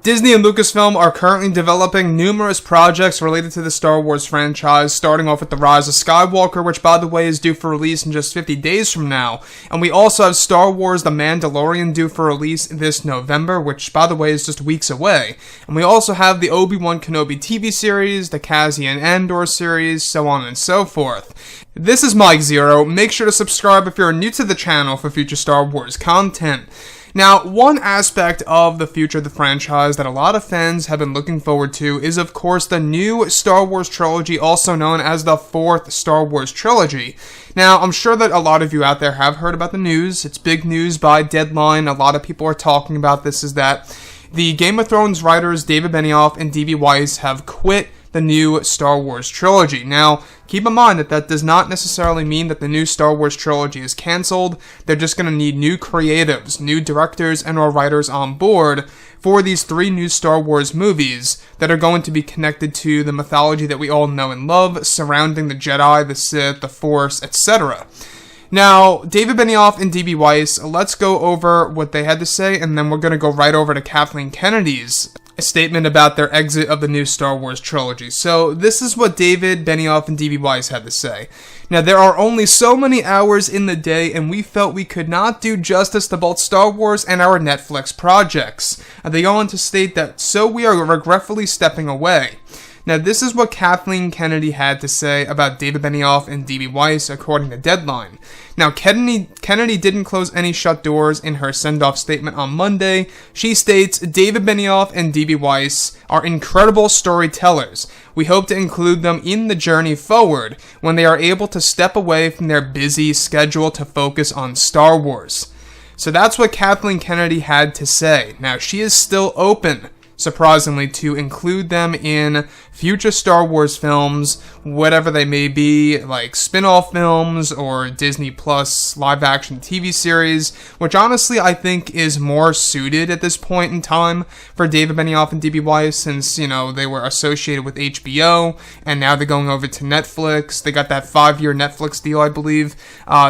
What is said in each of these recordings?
Disney and Lucasfilm are currently developing numerous projects related to the Star Wars franchise, starting off with The Rise of Skywalker, which, by the way, is due for release in just 50 days from now. And we also have Star Wars The Mandalorian due for release this November, which, by the way, is just weeks away. And we also have the Obi-Wan Kenobi TV series, the Cassian Andor series, so on and so forth. This is Mike Zero. Make sure to subscribe if you're new to the channel for future Star Wars content. Now, one aspect of the future of the franchise that a lot of fans have been looking forward to is, of course, the new Star Wars trilogy, also known as the fourth Star Wars trilogy. Now, I'm sure that a lot of you out there have heard about the news. It's big news by Deadline. A lot of people are talking about this, is that the Game of Thrones writers David Benioff and D.B. Weiss have quit the new Star Wars trilogy. Now, keep in mind that does not necessarily mean that the new Star Wars trilogy is cancelled. They're just going to need new creatives, new directors, and or writers on board for these 3 new Star Wars movies that are going to be connected to the mythology that we all know and love surrounding the Jedi, the Sith, the Force, etc. Now, David Benioff and D.B. Weiss, let's go over what they had to say, and then we're going to go right over to Kathleen Kennedy's statement about their exit of the new Star Wars trilogy. So, this is what David Benioff and D.B. Weiss had to say. Now, there are only so many hours in the day, and we felt we could not do justice to both Star Wars and our Netflix projects. They go on to state that, so we are regretfully stepping away. Now, this is what Kathleen Kennedy had to say about David Benioff and D.B. Weiss, according to Deadline. Now, Kennedy didn't close any shut doors in her send-off statement on Monday. She states, David Benioff and D.B. Weiss are incredible storytellers. We hope to include them in the journey forward when they are able to step away from their busy schedule to focus on Star Wars. So that's what Kathleen Kennedy had to say. Now, she is still open, surprisingly, to include them in future Star Wars films, whatever they may be, like spin-off films or Disney Plus live-action TV series, which honestly I think is more suited at this point in time for David Benioff and D.B. Weiss, since, you know, they were associated with HBO, and now they're going over to Netflix. They got that 5-year Netflix deal, I believe.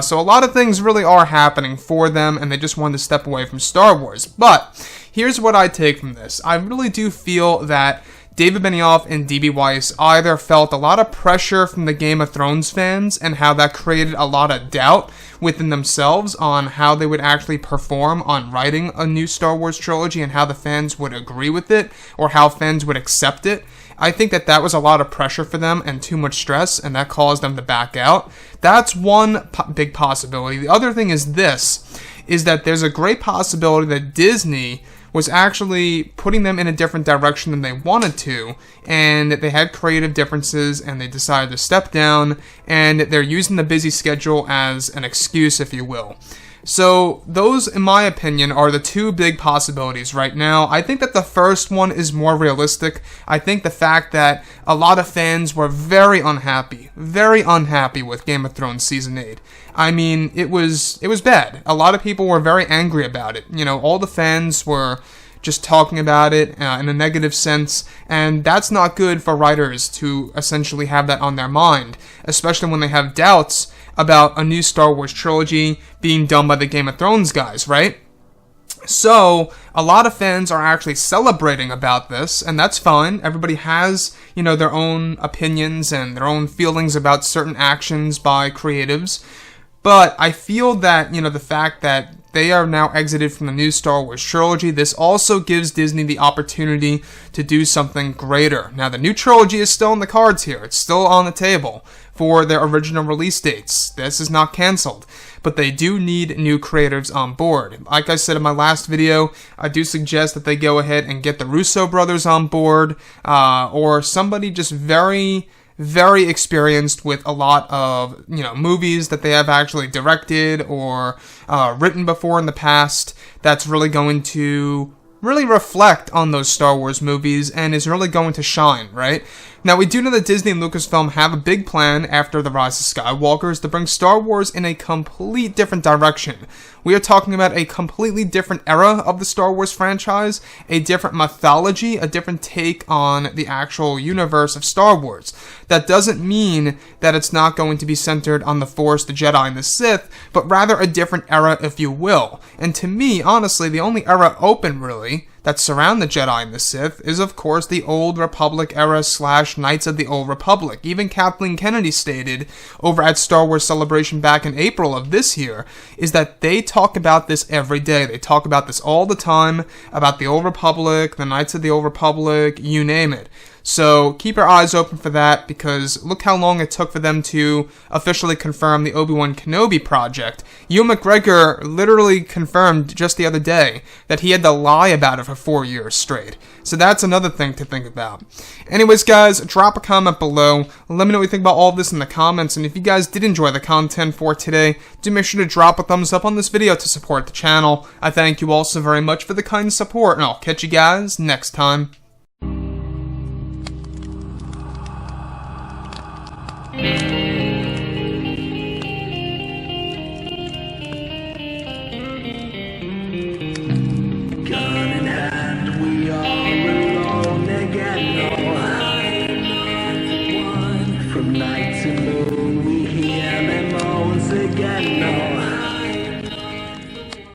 So a lot of things really are happening for them, and they just wanted to step away from Star Wars. But here's what I take from this. I really do feel that David Benioff and D.B. Weiss either felt a lot of pressure from the Game of Thrones fans and how that created a lot of doubt within themselves on how they would actually perform on writing a new Star Wars trilogy and how the fans would agree with it or how fans would accept it. I think that was a lot of pressure for them and too much stress, and that caused them to back out. That's one big possibility. The other thing is that there's a great possibility that Disney was actually putting them in a different direction than they wanted to, and they had creative differences, and they decided to step down, and they're using the busy schedule as an excuse, if you will. So those, in my opinion, are the 2 big possibilities right now. I think that the first one is more realistic. I think the fact that a lot of fans were very unhappy with Game of Thrones Season 8. I mean, it was bad. A lot of people were very angry about it. You know, all the fans were just talking about it in a negative sense, and that's not good for writers to essentially have that on their mind, especially when they have doubts about a new Star Wars trilogy being done by the Game of Thrones guys, right? So, a lot of fans are actually celebrating about this, and that's fine. Everybody has, you know, their own opinions and their own feelings about certain actions by creatives. But I feel that, you know, the fact that they are now exited from the new Star Wars trilogy, this also gives Disney the opportunity to do something greater. Now, the new trilogy is still in the cards here. It's still on the table for their original release dates. This is not canceled. But they do need new creatives on board. Like I said in my last video, I do suggest that they go ahead and get the Russo brothers on board, or somebody just very experienced with a lot of, you know, movies that they have actually directed or written before in the past, that's really going to really reflect on those Star Wars movies and is really going to shine, right? Now, we do know that Disney and Lucasfilm have a big plan after The Rise of Skywalker is to bring Star Wars in a complete different direction. We are talking about a completely different era of the Star Wars franchise, a different mythology, a different take on the actual universe of Star Wars. That doesn't mean that it's not going to be centered on the Force, the Jedi, and the Sith, but rather a different era, if you will. And to me, honestly, the only era open, really, that surround the Jedi and the Sith is, of course, the Old Republic era / Knights of the Old Republic. Even Kathleen Kennedy stated over at Star Wars Celebration back in April of this year is that they talk about this every day. They talk about this all the time, about the Old Republic, the Knights of the Old Republic, you name it. So keep your eyes open for that, because look how long it took for them to officially confirm the Obi-Wan Kenobi project. Ewan McGregor literally confirmed just the other day that he had to lie about it for 4 years straight. So that's another thing to think about. Anyways, guys, drop a comment below. Let me know what you think about all of this in the comments. And if you guys did enjoy the content for today, do make sure to drop a thumbs up on this video to support the channel. I thank you all so very much for the kind support, and I'll catch you guys next time. Gun in hand, we are alone again. No, I'm not the one from night to moon.